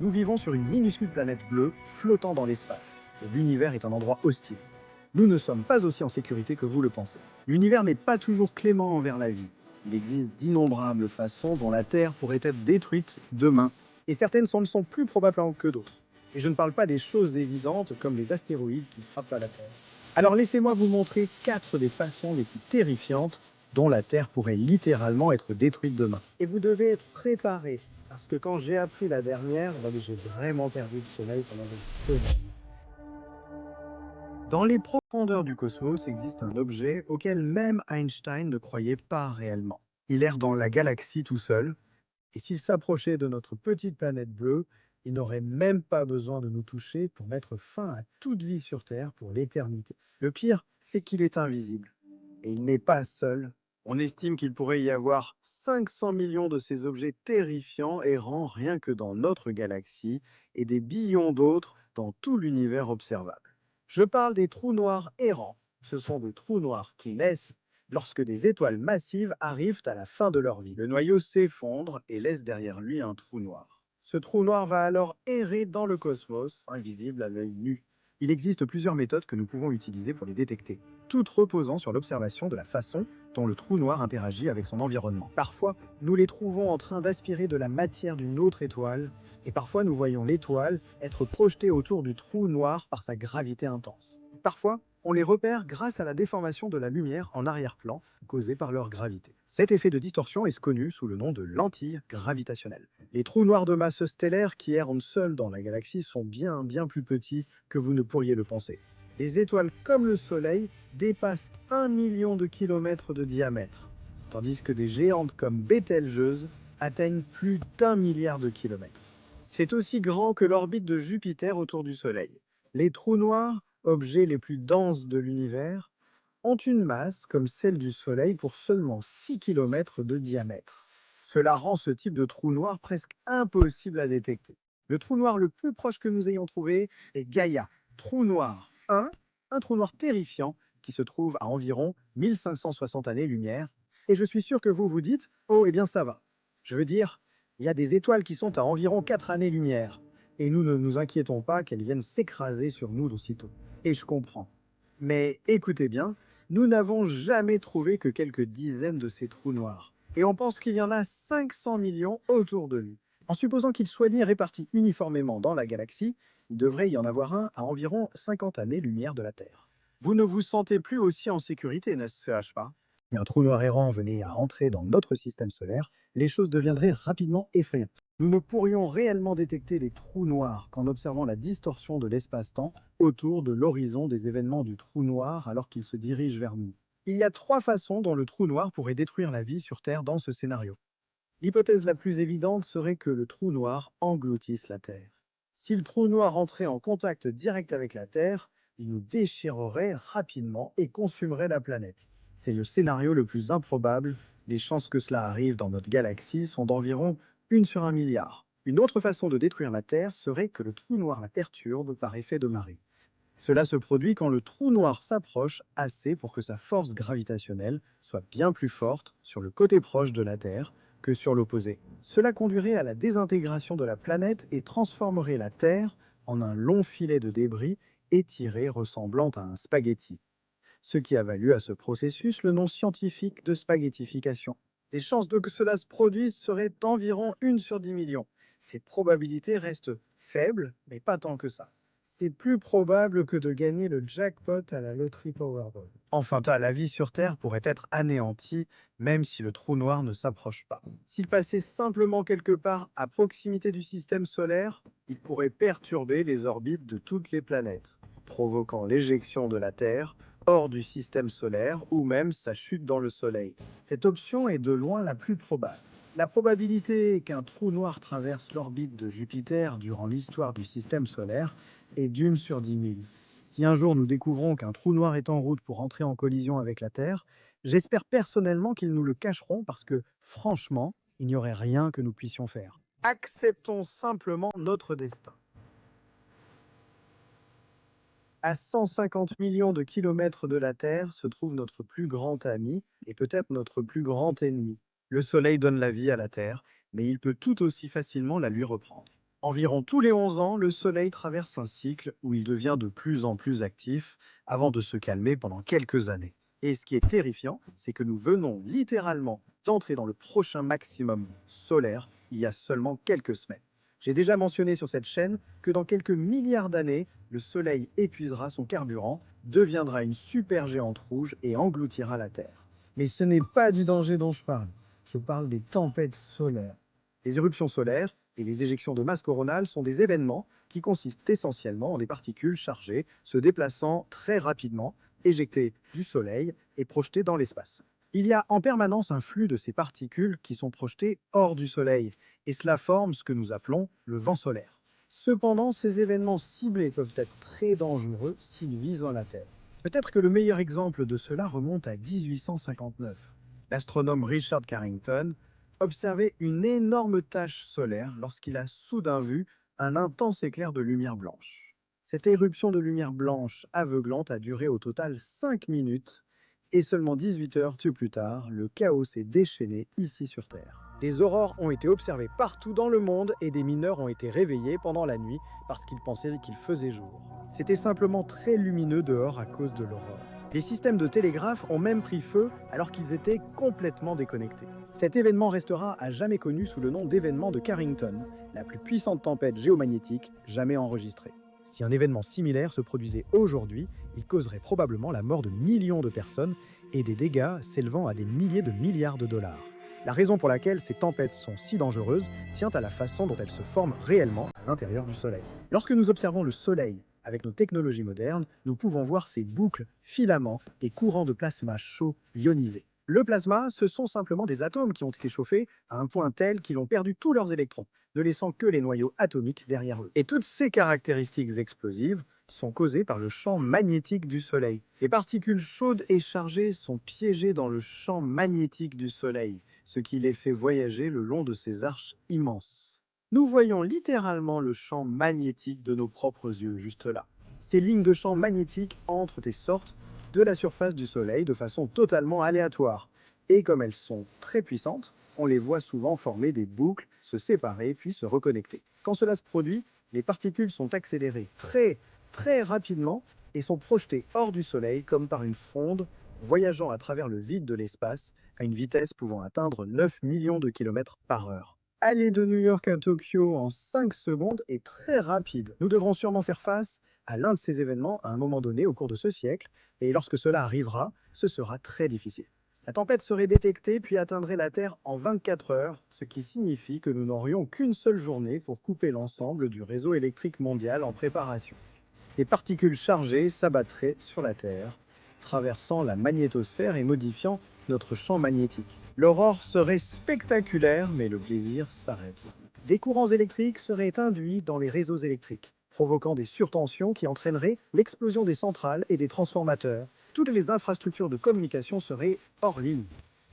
Nous vivons sur une minuscule planète bleue flottant dans l'espace, et l'univers est un endroit hostile. Nous ne sommes pas aussi en sécurité que vous le pensez. L'univers n'est pas toujours clément envers la vie. Il existe d'innombrables façons dont la Terre pourrait être détruite demain, et certaines sont plus probables que d'autres. Et je ne parle pas des choses évidentes comme les astéroïdes qui frappent à la Terre. Alors laissez-moi vous montrer 4 des façons les plus terrifiantes dont la Terre pourrait littéralement être détruite demain. Et vous devez être préparés, parce que quand j'ai appris la dernière, j'ai vraiment perdu le sommeil pendant une semaine. Dans les profondeurs du cosmos existe un objet auquel même Einstein ne croyait pas réellement. Il erre dans la galaxie tout seul, et s'il s'approchait de notre petite planète bleue, il n'aurait même pas besoin de nous toucher pour mettre fin à toute vie sur Terre pour l'éternité. Le pire, c'est qu'il est invisible. Et il n'est pas seul. On estime qu'il pourrait y avoir 500 millions de ces objets terrifiants errant rien que dans notre galaxie et des billions d'autres dans tout l'univers observable. Je parle des trous noirs errants. Ce sont des trous noirs qui naissent lorsque des étoiles massives arrivent à la fin de leur vie. Le noyau s'effondre et laisse derrière lui un trou noir. Ce trou noir va alors errer dans le cosmos, invisible à l'œil nu. Il existe plusieurs méthodes que nous pouvons utiliser pour les détecter, toutes reposant sur l'observation de la façon dont le trou noir interagit avec son environnement. Parfois, nous les trouvons en train d'aspirer de la matière d'une autre étoile, et parfois nous voyons l'étoile être projetée autour du trou noir par sa gravité intense. Parfois, on les repère grâce à la déformation de la lumière en arrière-plan causée par leur gravité. Cet effet de distorsion est connu sous le nom de lentille gravitationnelle. Les trous noirs de masse stellaire qui errent seuls dans la galaxie sont bien plus petits que vous ne pourriez le penser. Les étoiles comme le Soleil dépassent 1 million de kilomètres de diamètre, tandis que des géantes comme Bételgeuse atteignent plus d'1 milliard de kilomètres. C'est aussi grand que l'orbite de Jupiter autour du Soleil. Les trous noirs, objets les plus denses de l'univers, ont une masse comme celle du Soleil pour seulement 6 kilomètres de diamètre. Cela rend ce type de trou noir presque impossible à détecter. Le trou noir le plus proche que nous ayons trouvé est Gaïa, trou noir 1, un trou noir terrifiant qui se trouve à environ 1560 années-lumière. Et je suis sûr que vous vous dites, oh, eh bien ça va. Je veux dire, il y a des étoiles qui sont à environ 4 années-lumière, et nous ne nous inquiétons pas qu'elles viennent s'écraser sur nous d'aussitôt. Et je comprends. Mais écoutez bien, nous n'avons jamais trouvé que quelques dizaines de ces trous noirs. Et on pense qu'il y en a 500 millions autour de nous. En supposant qu'ils soient répartis uniformément dans la galaxie, il devrait y en avoir un à environ 50 années-lumière de la Terre. Vous ne vous sentez plus aussi en sécurité, n'est-ce pas? Si un trou noir errant venait à entrer dans notre système solaire, les choses deviendraient rapidement effrayantes. Nous ne pourrions réellement détecter les trous noirs qu'en observant la distorsion de l'espace-temps autour de l'horizon des événements du trou noir alors qu'il se dirige vers nous. Il y a 3 façons dont le trou noir pourrait détruire la vie sur Terre dans ce scénario. L'hypothèse la plus évidente serait que le trou noir engloutisse la Terre. Si le trou noir entrait en contact direct avec la Terre, il nous déchirerait rapidement et consumerait la planète. C'est le scénario le plus improbable. Les chances que cela arrive dans notre galaxie sont d'environ 1 sur 1 milliard. Une autre façon de détruire la Terre serait que le trou noir la perturbe par effet de marée. Cela se produit quand le trou noir s'approche assez pour que sa force gravitationnelle soit bien plus forte sur le côté proche de la Terre que sur l'opposé. Cela conduirait à la désintégration de la planète et transformerait la Terre en un long filet de débris étiré ressemblant à un spaghetti, ce qui a valu à ce processus le nom scientifique de spaghettification. Les chances de que cela se produise seraient d'environ 1 sur 10 millions. Ces probabilités restent faibles, mais pas tant que ça. C'est plus probable que de gagner le jackpot à la loterie Powerball. Enfin, la vie sur Terre pourrait être anéantie, même si le trou noir ne s'approche pas. S'il passait simplement quelque part à proximité du système solaire, il pourrait perturber les orbites de toutes les planètes, provoquant l'éjection de la Terre hors du système solaire ou même sa chute dans le Soleil. Cette option est de loin la plus probable. La probabilité qu'un trou noir traverse l'orbite de Jupiter durant l'histoire du système solaire est d'1 sur 10 000. Si un jour nous découvrons qu'un trou noir est en route pour entrer en collision avec la Terre, j'espère personnellement qu'ils nous le cacheront parce que, franchement, il n'y aurait rien que nous puissions faire. Acceptons simplement notre destin. À 150 millions de kilomètres de la Terre se trouve notre plus grand ami et peut-être notre plus grand ennemi. Le Soleil donne la vie à la Terre, mais il peut tout aussi facilement la lui reprendre. Environ tous les 11 ans, le Soleil traverse un cycle où il devient de plus en plus actif avant de se calmer pendant quelques années. Et ce qui est terrifiant, c'est que nous venons littéralement d'entrer dans le prochain maximum solaire il y a seulement quelques semaines. J'ai déjà mentionné sur cette chaîne que dans quelques milliards d'années, le Soleil épuisera son carburant, deviendra une supergéante rouge et engloutira la Terre. Mais ce n'est pas du danger dont je parle des tempêtes solaires. Les éruptions solaires et les éjections de masse coronale sont des événements qui consistent essentiellement en des particules chargées se déplaçant très rapidement, éjectées du Soleil et projetées dans l'espace. Il y a en permanence un flux de ces particules qui sont projetées hors du Soleil, et cela forme ce que nous appelons le vent solaire. Cependant, ces événements ciblés peuvent être très dangereux s'ils visent la Terre. Peut-être que le meilleur exemple de cela remonte à 1859. L'astronome Richard Carrington observait une énorme tache solaire lorsqu'il a soudain vu un intense éclair de lumière blanche. Cette éruption de lumière blanche aveuglante a duré au total 5 minutes et seulement 18 heures plus tard, le chaos s'est déchaîné ici sur Terre. Des aurores ont été observées partout dans le monde et des mineurs ont été réveillés pendant la nuit parce qu'ils pensaient qu'il faisait jour. C'était simplement très lumineux dehors à cause de l'aurore. Les systèmes de télégraphe ont même pris feu alors qu'ils étaient complètement déconnectés. Cet événement restera à jamais connu sous le nom d'événement de Carrington, la plus puissante tempête géomagnétique jamais enregistrée. Si un événement similaire se produisait aujourd'hui, il causerait probablement la mort de millions de personnes et des dégâts s'élevant à des milliers de milliards de dollars. La raison pour laquelle ces tempêtes sont si dangereuses tient à la façon dont elles se forment réellement à l'intérieur du Soleil. Lorsque nous observons le Soleil avec nos technologies modernes, nous pouvons voir ces boucles, filaments et courants de plasma chaud ionisés. Le plasma, ce sont simplement des atomes qui ont été chauffés à un point tel qu'ils ont perdu tous leurs électrons, ne laissant que les noyaux atomiques derrière eux. Et toutes ces caractéristiques explosives sont causées par le champ magnétique du Soleil. Les particules chaudes et chargées sont piégées dans le champ magnétique du Soleil, ce qui les fait voyager le long de ces arches immenses. Nous voyons littéralement le champ magnétique de nos propres yeux, juste là. Ces lignes de champ magnétique entrent et sortent de la surface du Soleil de façon totalement aléatoire. Et comme elles sont très puissantes, on les voit souvent former des boucles, se séparer puis se reconnecter. Quand cela se produit, les particules sont accélérées très rapidement et sont projetées hors du Soleil comme par une fronde, voyageant à travers le vide de l'espace à une vitesse pouvant atteindre 9 millions de kilomètres par heure. Aller de New York à Tokyo en 5 secondes est très rapide. Nous devrons sûrement faire face à l'un de ces événements à un moment donné au cours de ce siècle, et lorsque cela arrivera, ce sera très difficile. La tempête serait détectée puis atteindrait la Terre en 24 heures, ce qui signifie que nous n'aurions qu'une seule journée pour couper l'ensemble du réseau électrique mondial en préparation. Les particules chargées s'abattraient sur la Terre, traversant la magnétosphère et modifiant notre champ magnétique. L'aurore serait spectaculaire, mais le plaisir s'arrête. Des courants électriques seraient induits dans les réseaux électriques, provoquant des surtensions qui entraîneraient l'explosion des centrales et des transformateurs. Toutes les infrastructures de communication seraient hors ligne.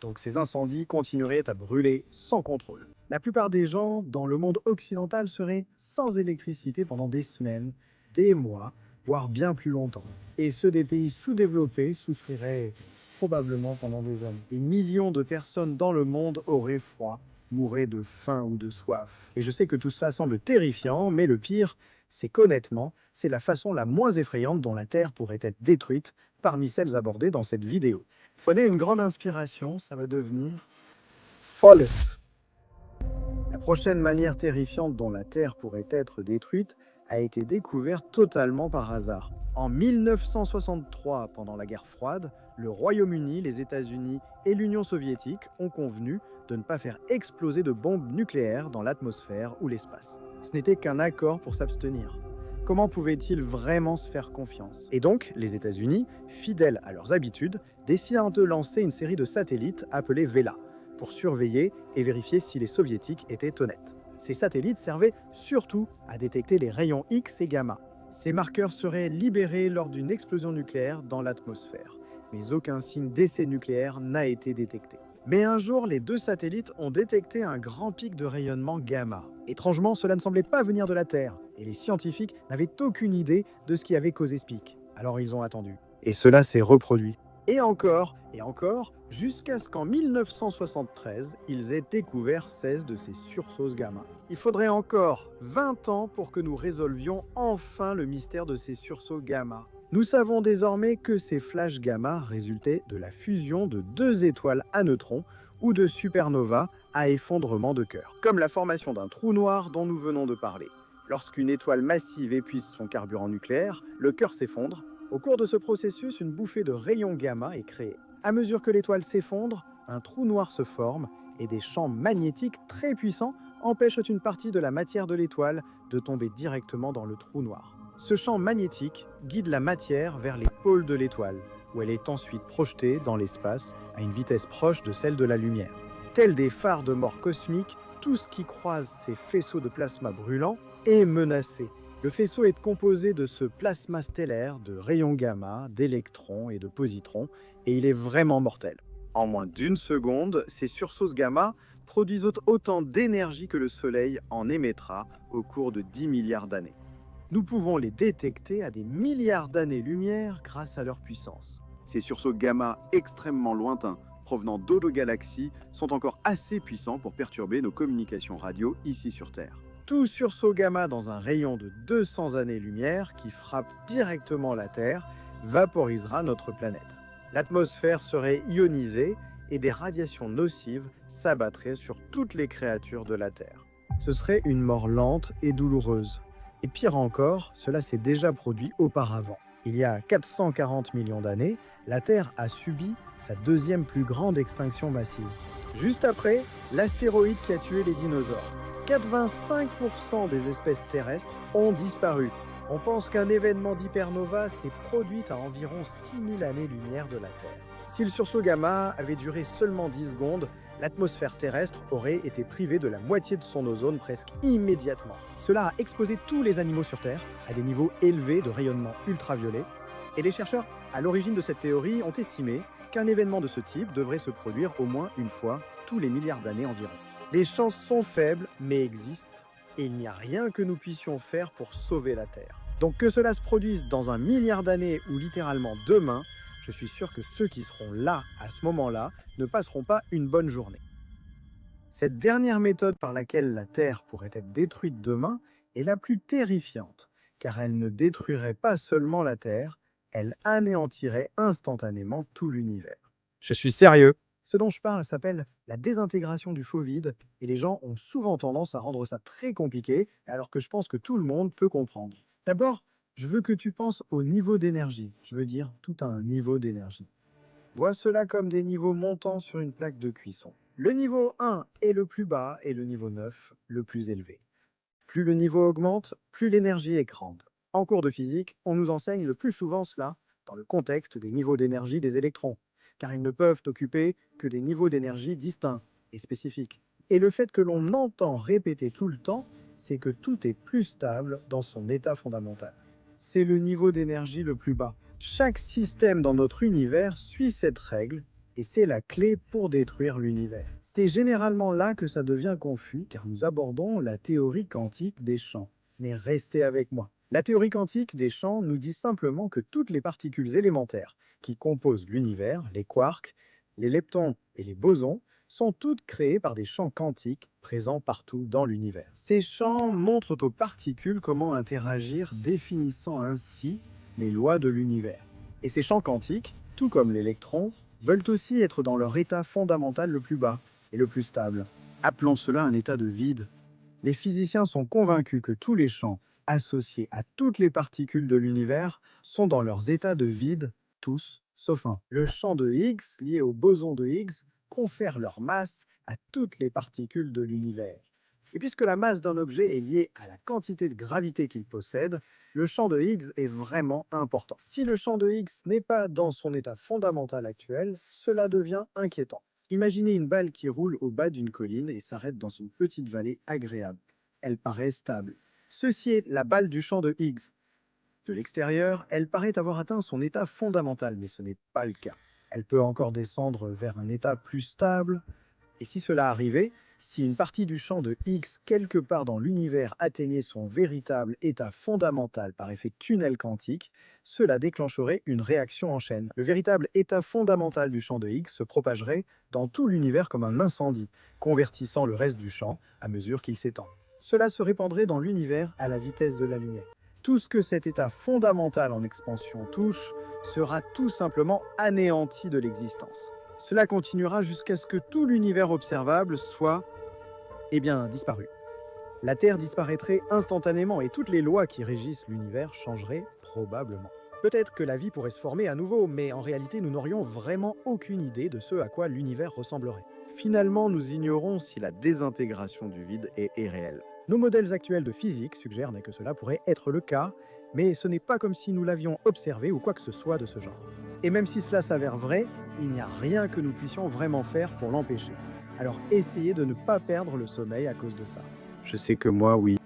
Donc ces incendies continueraient à brûler sans contrôle. La plupart des gens dans le monde occidental seraient sans électricité pendant des semaines, des mois, voire bien plus longtemps. Et ceux des pays sous-développés souffriraient probablement pendant des années. Des millions de personnes dans le monde auraient froid, mourraient de faim ou de soif. Et je sais que tout cela semble terrifiant, mais le pire, c'est qu'honnêtement, c'est la façon la moins effrayante dont la Terre pourrait être détruite parmi celles abordées dans cette vidéo. Prenez une grande inspiration, ça va devenir false. La prochaine manière terrifiante dont la Terre pourrait être détruite a été découverte totalement par hasard. En 1963, pendant la guerre froide, le Royaume-Uni, les États-Unis et l'Union soviétique ont convenu de ne pas faire exploser de bombes nucléaires dans l'atmosphère ou l'espace. Ce n'était qu'un accord pour s'abstenir. Comment pouvaient-ils vraiment se faire confiance? Et donc, les États-Unis, fidèles à leurs habitudes, décident de lancer une série de satellites appelés Vela, pour surveiller et vérifier si les soviétiques étaient honnêtes. Ces satellites servaient surtout à détecter les rayons X et gamma. Ces marqueurs seraient libérés lors d'une explosion nucléaire dans l'atmosphère, mais aucun signe d'essai nucléaire n'a été détecté. Mais un jour, les deux satellites ont détecté un grand pic de rayonnement gamma. Étrangement, cela ne semblait pas venir de la Terre, et les scientifiques n'avaient aucune idée de ce qui avait causé ce pic. Alors ils ont attendu. Et cela s'est reproduit. et encore, jusqu'à ce qu'en 1973, ils aient découvert 16 de ces sursauts gamma. Il faudrait encore 20 ans pour que nous résolvions enfin le mystère de ces sursauts gamma. Nous savons désormais que ces flashs gamma résultaient de la fusion de deux étoiles à neutrons ou de supernovas à effondrement de cœur, comme la formation d'un trou noir dont nous venons de parler. Lorsqu'une étoile massive épuise son carburant nucléaire, le cœur s'effondre. Au cours de ce processus, une bouffée de rayons gamma est créée. À mesure que l'étoile s'effondre, un trou noir se forme et des champs magnétiques très puissants empêchent une partie de la matière de l'étoile de tomber directement dans le trou noir. Ce champ magnétique guide la matière vers les pôles de l'étoile, où elle est ensuite projetée dans l'espace à une vitesse proche de celle de la lumière. Tels des phares de mort cosmique, tout ce qui croise ces faisceaux de plasma brûlant est menacé. Le faisceau est composé de ce plasma stellaire, de rayons gamma, d'électrons et de positrons, et il est vraiment mortel. En moins d'une seconde, ces sursauts gamma produisent autant d'énergie que le Soleil en émettra au cours de 10 milliards d'années. Nous pouvons les détecter à des milliards d'années-lumière grâce à leur puissance. Ces sursauts gamma extrêmement lointains, provenant d'autres galaxies, sont encore assez puissants pour perturber nos communications radio ici sur Terre. Tout sursaut gamma dans un rayon de 200 années-lumière qui frappe directement la Terre vaporisera notre planète. L'atmosphère serait ionisée et des radiations nocives s'abattraient sur toutes les créatures de la Terre. Ce serait une mort lente et douloureuse. Et pire encore, cela s'est déjà produit auparavant. Il y a 440 millions d'années, la Terre a subi sa deuxième plus grande extinction massive. Juste après, l'astéroïde qui a tué les dinosaures. 85% des espèces terrestres ont disparu. On pense qu'un événement d'hypernova s'est produit à environ 6000 années-lumière de la Terre. Si le sursaut gamma avait duré seulement 10 secondes, l'atmosphère terrestre aurait été privée de la moitié de son ozone presque immédiatement. Cela a exposé tous les animaux sur Terre à des niveaux élevés de rayonnement ultraviolet, et les chercheurs à l'origine de cette théorie ont estimé qu'un événement de ce type devrait se produire au moins une fois tous les milliards d'années environ. Les chances sont faibles, mais existent, et il n'y a rien que nous puissions faire pour sauver la Terre. Donc que cela se produise dans un milliard d'années ou littéralement demain, je suis sûr que ceux qui seront là à ce moment-là ne passeront pas une bonne journée. Cette dernière méthode par laquelle la Terre pourrait être détruite demain est la plus terrifiante, car elle ne détruirait pas seulement la Terre, elle anéantirait instantanément tout l'univers. Je suis sérieux. Ce dont je parle s'appelle la désintégration du faux vide, et les gens ont souvent tendance à rendre ça très compliqué, alors que je pense que tout le monde peut comprendre. D'abord, je veux que tu penses au niveau d'énergie, je veux dire tout à un niveau d'énergie. Vois cela comme des niveaux montants sur une plaque de cuisson. Le niveau 1 est le plus bas et le niveau 9 le plus élevé. Plus le niveau augmente, plus l'énergie est grande. En cours de physique, on nous enseigne le plus souvent cela dans le contexte des niveaux d'énergie des électrons, car ils ne peuvent occuper que des niveaux d'énergie distincts et spécifiques. Et le fait que l'on entend répéter tout le temps, c'est que tout est plus stable dans son état fondamental. C'est le niveau d'énergie le plus bas. Chaque système dans notre univers suit cette règle et c'est la clé pour détruire l'univers. C'est généralement là que ça devient confus car nous abordons la théorie quantique des champs. Mais restez avec moi. La théorie quantique des champs nous dit simplement que toutes les particules élémentaires qui composent l'univers, les quarks, les leptons et les bosons, sont toutes créées par des champs quantiques présents partout dans l'univers. Ces champs montrent aux particules comment interagir, définissant ainsi les lois de l'univers. Et ces champs quantiques, tout comme l'électron, veulent aussi être dans leur état fondamental le plus bas et le plus stable. Appelons cela un état de vide. Les physiciens sont convaincus que tous les champs associés à toutes les particules de l'univers sont dans leurs états de vide, tous sauf un. Le champ de Higgs lié au boson de Higgs confère leur masse à toutes les particules de l'univers. Et puisque la masse d'un objet est liée à la quantité de gravité qu'il possède, le champ de Higgs est vraiment important. Si le champ de Higgs n'est pas dans son état fondamental actuel, cela devient inquiétant. Imaginez une balle qui roule au bas d'une colline et s'arrête dans une petite vallée agréable. Elle paraît stable. Ceci est la balle du champ de Higgs. De l'extérieur, elle paraît avoir atteint son état fondamental, mais ce n'est pas le cas. Elle peut encore descendre vers un état plus stable, et si cela arrivait, Si une partie du champ de X quelque part dans l'univers atteignait son véritable état fondamental par effet tunnel quantique, cela déclencherait une réaction en chaîne. Le véritable état fondamental du champ de X se propagerait dans tout l'univers comme un incendie, convertissant le reste du champ à mesure qu'il s'étend. Cela se répandrait dans l'univers à la vitesse de la lumière. Tout ce que cet état fondamental en expansion touche sera tout simplement anéanti de l'existence. Cela continuera jusqu'à ce que tout l'univers observable soit disparu. La Terre disparaîtrait instantanément et toutes les lois qui régissent l'univers changeraient probablement. Peut-être que la vie pourrait se former à nouveau, mais en réalité nous n'aurions vraiment aucune idée de ce à quoi l'univers ressemblerait. Finalement, nous ignorons si la désintégration du vide est réelle. Nos modèles actuels de physique suggèrent que cela pourrait être le cas, mais ce n'est pas comme si nous l'avions observé ou quoi que ce soit de ce genre. Et même si cela s'avère vrai, il n'y a rien que nous puissions vraiment faire pour l'empêcher. Alors essayez de ne pas perdre le sommeil à cause de ça. Je sais que moi, oui.